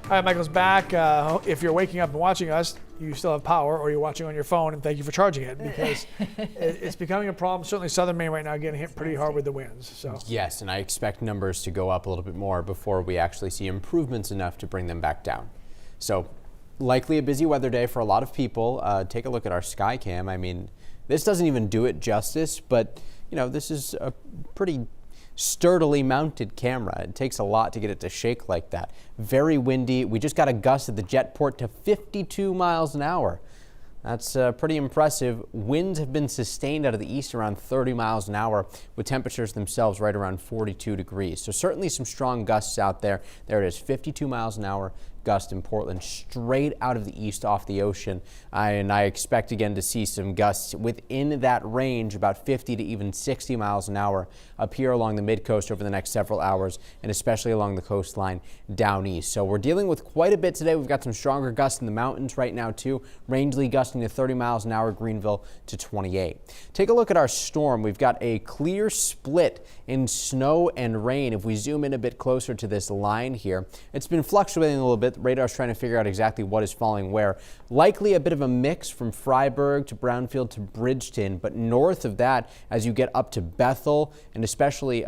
All right, Michael's back. If you're waking up and watching us, you still have power, or you're watching on your phone, and thank you for charging it, because it's becoming a problem. Certainly southern Maine right now getting hit pretty hard with the winds. So yes, and I expect numbers to go up a little bit more before we actually see improvements enough to bring them back down. So likely a busy weather day for a lot of people. Take a look at our sky cam. I mean, this doesn't even do it justice, but you know, this is a pretty sturdily mounted camera. It takes a lot to get it to shake like that. Very windy. We just got a gust at the jetport to 52 miles an hour. That's pretty impressive. Winds have been sustained out of the east around 30 miles an hour, with temperatures themselves right around 42 degrees. So certainly some strong gusts out there. There it is, 52 miles an hour gust in Portland, straight out of the east off the ocean. And I expect again to see some gusts within that range, about 50 to even 60 miles an hour up here along the mid-coast over the next several hours, and especially along the coastline down east. So we're dealing with quite a bit today. We've got some stronger gusts in the mountains right now too. Rangeley gusting to 30 miles an hour, Greenville to 28. Take a look at our storm. We've got a clear split in snow and rain. If we zoom in a bit closer to this line here, it's been fluctuating a little bit. Radar's trying to figure out exactly what is falling where. Likely a bit of a mix from Freiburg to Brownfield to Bridgeton, but north of that, as you get up to Bethel and especially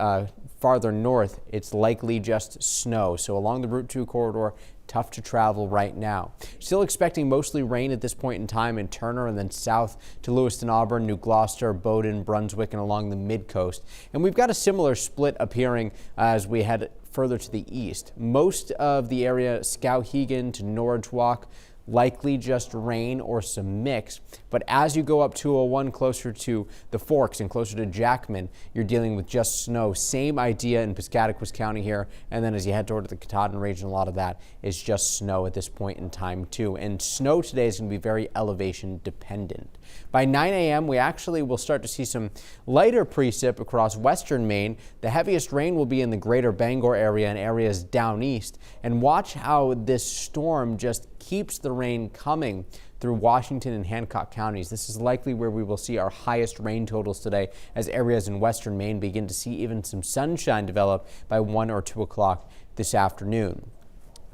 farther north, it's likely just snow. So along the Route 2 corridor, tough to travel right now. Still expecting mostly rain at this point in time in Turner, and then south to Lewiston, Auburn, New Gloucester, Bowdoin, Brunswick, and along the mid-coast. And we've got a similar split appearing as we head further to the east. Most of the area, Skowhegan to Norridgewock, likely just rain or some mix. But as you go up 201 closer to the Forks and closer to Jackman, you're dealing with just snow. Same idea in Piscataquis County here. And then as you head toward the Katahdin region, a lot of that is just snow at this point in time too. And snow today is going to be very elevation dependent. By 9 a.m., we actually will start to see some lighter precip across western Maine. The heaviest rain will be in the greater Bangor area and areas down east. And watch how this storm just keeps the rain coming through Washington and Hancock counties. This is likely where we will see our highest rain totals today, as areas in western Maine begin to see even some sunshine develop by 1 or 2 o'clock this afternoon.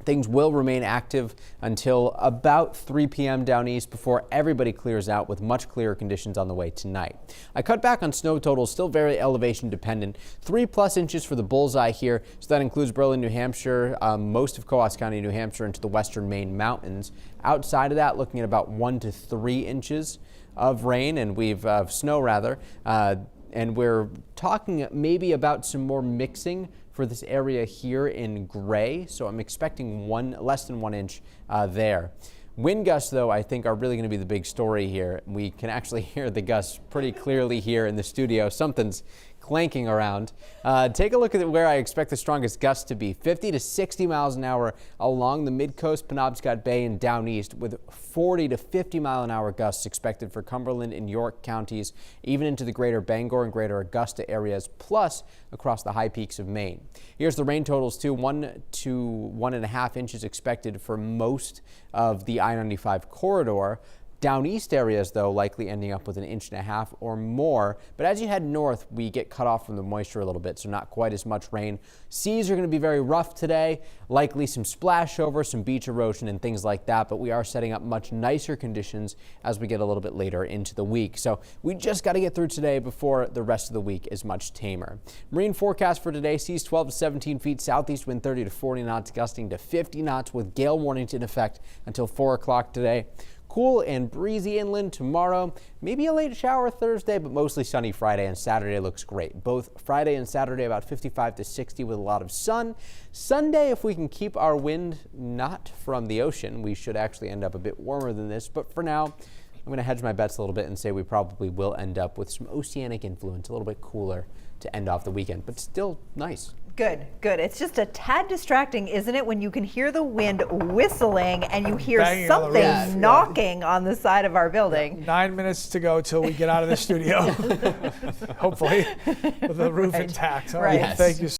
Things will remain active until about 3 p.m. down east before everybody clears out, with much clearer conditions on the way tonight. I cut back on snow totals, still very elevation dependent. 3+ inches for the bullseye here, so that includes Berlin, New Hampshire, most of Coos County, New Hampshire, into the western Maine mountains. Outside of that, looking at about 1 to 3 inches of rain, and snow rather. And we're talking maybe about some more mixing for this area here in gray. So I'm expecting less than 1 inch there. Wind gusts, though, I think are really going to be the big story here. We can actually hear the gusts pretty clearly here in the studio. Something's clanking around. Take a look at where I expect the strongest gusts to be. 50 to 60 miles an hour along the mid-coast, Penobscot Bay, and down east, with 40 to 50 mile an hour gusts expected for Cumberland and York counties, even into the greater Bangor and greater Augusta areas, plus across the high peaks of Maine. Here's the rain totals too. 1 to 1.5 inches expected for most of the I-95 corridor. Down east areas, though, likely ending up with 1.5 inches or more. But as you head north, we get cut off from the moisture a little bit, so not quite as much rain. Seas are going to be very rough today, likely some splash over, some beach erosion and things like that. But we are setting up much nicer conditions as we get a little bit later into the week. So we just got to get through today before the rest of the week is much tamer. Marine forecast for today: seas 12 to 17 feet, southeast wind 30 to 40 knots, gusting to 50 knots with gale warnings in effect until 4 o'clock today. Cool and breezy inland tomorrow. Maybe a late shower Thursday, but mostly sunny Friday, and Saturday looks great. Both Friday and Saturday about 55 to 60 with a lot of sun. Sunday, if we can keep our wind not from the ocean, we should actually end up a bit warmer than this. But for now, I'm going to hedge my bets a little bit and say we probably will end up with some oceanic influence, a little bit cooler to end off the weekend, but still nice. Good, good. It's just a tad distracting, isn't it, when you can hear the wind whistling and you hear something knocking on the side of our building. 9 minutes to go till we get out of the studio, hopefully, with the roof intact. All right. Yes. Thank you.